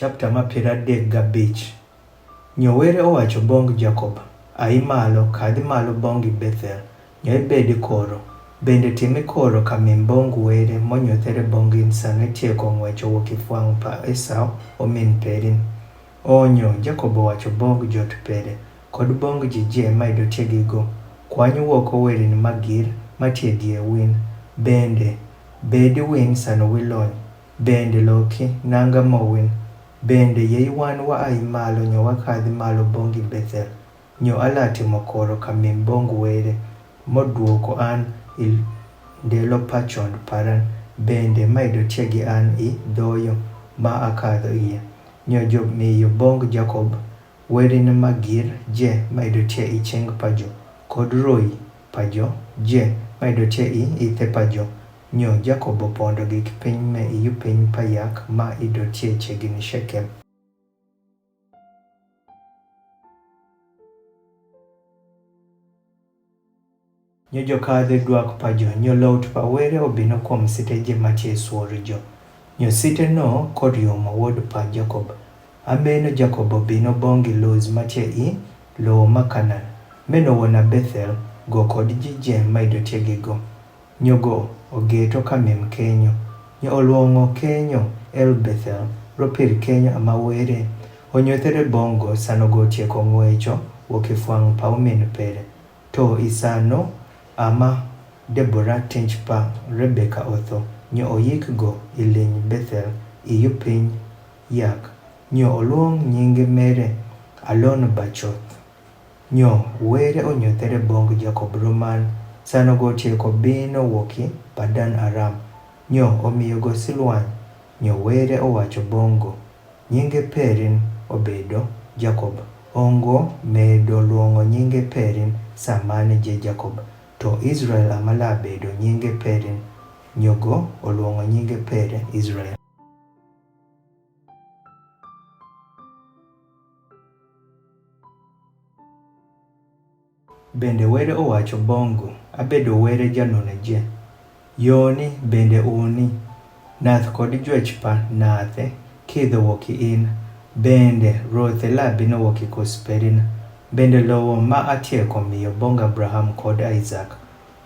Chapter ma 35. Nyowere owacho bong Jacob, ai malo kadhi malo bongi Bethel, nyo ibedi koro, bende time koro kamim bong were monyothere bongin sano itieko ng'wecho wuok ifwang' pa Esau omin perin. Onyo Jacob owacho bong jot pere, kod bong jije maido tiegigo, kwanyo wuok owerin magir matie die win, bende bedi win sano wilony, bende loki nanga mowin. Bende yeiwan wa ai malo nyo wakadhi malo bongi Bethel, nyo alatimo koro kamim bong were, moduoko an il ndelo pachond paran, bende maido tiegi an I dhoyo ma akadho iye. Nyo job miyo bong Jacob, werin magir je maido tie I cheng pajo, kod roi pajo je maido tie I ithe pajo. Nyo Jacob opondo gik piny me iyu piny payak ma ido tie chiegni Shekem. Nyo jokadhe duak pajo, nyo lot pa were obino kuom siteje matie suori jo. Nyo site no koryomo wod pa Jacob. Ameno Jacob obino bongi Luz matie I lowo ma Kanan. Meno wona Bethel go kod jije maido tiegigo. Nyogo ogeto kamim kenyo. Nyo oluongo kenyo El Bethel, ropir kenyo ama were. Onyothere bongo sano go tieko ng'wecho wuok ifwang' pa omin pere. To isano ama Deborah tinch pa Rebeka otho. Nyo oyik go iliny Bethel iyu piny yak. Nyo oluong nyinge mere Alon Bachoth. Nyo were onyothere bong Jacob Roman sano go tieko bino wuoki Padan Aram. Nyo omiyo go silwany. Nyo were owacho bongo. Nyinge perin obedo Jacob. Ongo medo luongo nyinge perin samane je Jacob. To Israel amala bedo nyinge perin. Nyogo oluongo nyinge pere Israel. Bende were owacho bongo, abedo were janone je. Yoni bende uni, nath kod jwech pa nathe, kidho woki in, bende rothe labi no woki kosperin, bende lowo ma atieko miyo bong Abraham kod Isaac,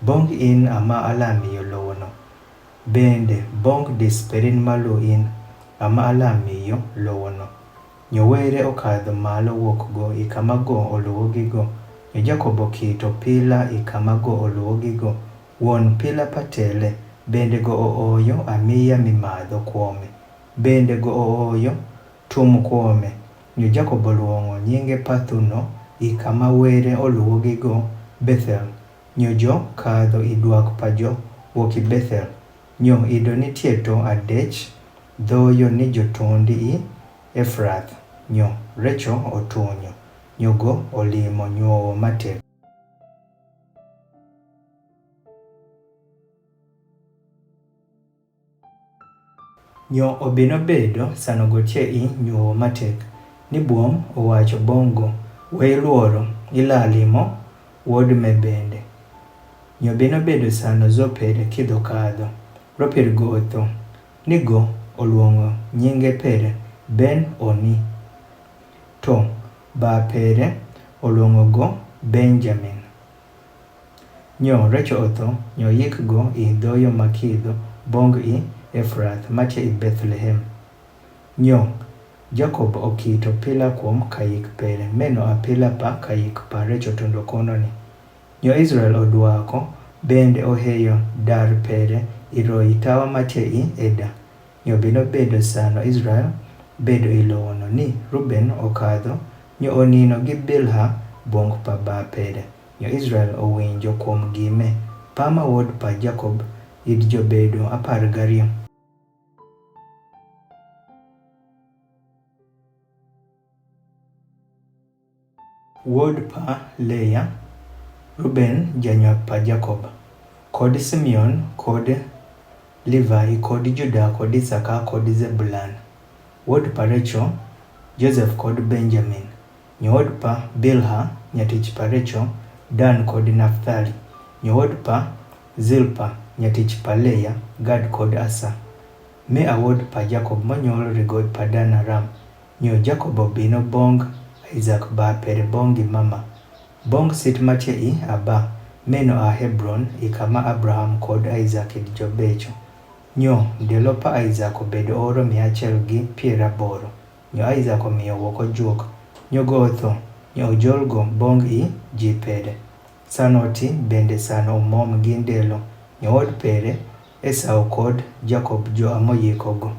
bong in ama alamiyo lowo no, bende bong disperin malo in, ama alamiyo lowo no. Nyowere okadho malo wuok go ikamago oluwo gigo. Nyo Jacob okito pila ikamago oluwo gigo. Won pila patele, bende go ooyo amiya mimadho kuome, bende go ooyo tum kuome. Nyo Jacob oluongo nyinge pathuno ikama were oluwo gigo Bethel. Nyo jo kadho iduak pajo wuoki Bethel. Nyo ido nitie to adech dhoyo ni jotundi I Efrath. Nyo recho otunyo. Nyogo olimo nyuowo matek. Nyo obino bedo sano gotie I nyuowo matek. Ni buom owacho bongo, we luoro ilalimo wod me bende. Nyo bino bedo sano zopere kidho kadho. Ropir go otho. Ni go oluongo nyinge pere Ben Oni. To ba pere oluongo go Benjamin. Nyo recho otho, nyo yik go I dhoyo makidho bong I Efrath matie I Bethlehem. Nyo Jacob okito pila kuom kayik pere, meno apila pa kayik pa recho tondo kononi. Nyo Israel oduako, bende oheyo dar pere iroi tawa matie I Eda. Nyo bino bedo sano Israel bedo ilowono ni Ruben okadho, nyo onino gi Bilha bong pa ba pere. Nyo Israel owinjo kuom gime, pama wod pa Jacob id jobedo 12. Wod pa Leah, Ruben janyuak pa Jacob, kod Simeon kod Levi kod Juda kod Isaka kod Zebulan. Wod pa Recho, Joseph kod Benjamin. Nyo wod pa Bilha, nyatich pa Recho, Dan kod Naphtali. Nyo wod pa Zilpa, nyatich pa Leah, Gad kod Asa. Me awod pa Jacob monyuol rigo Padan Aram. Nyo Jacobo bino bong Isaac ba pere bongi mama. Bong sit mache I aba meno a Hebron ikama Abraham kod Isaac jobecho. Nyo delopa Isaac obedo oro 180. Nyo Isaac omiyo woko juok. Nyo gotho. Nyo ojolgo bong I jipede. Sanoti bende sano mom gindelo. Nyo od pere Esau kod Jacob jo amoyikogo.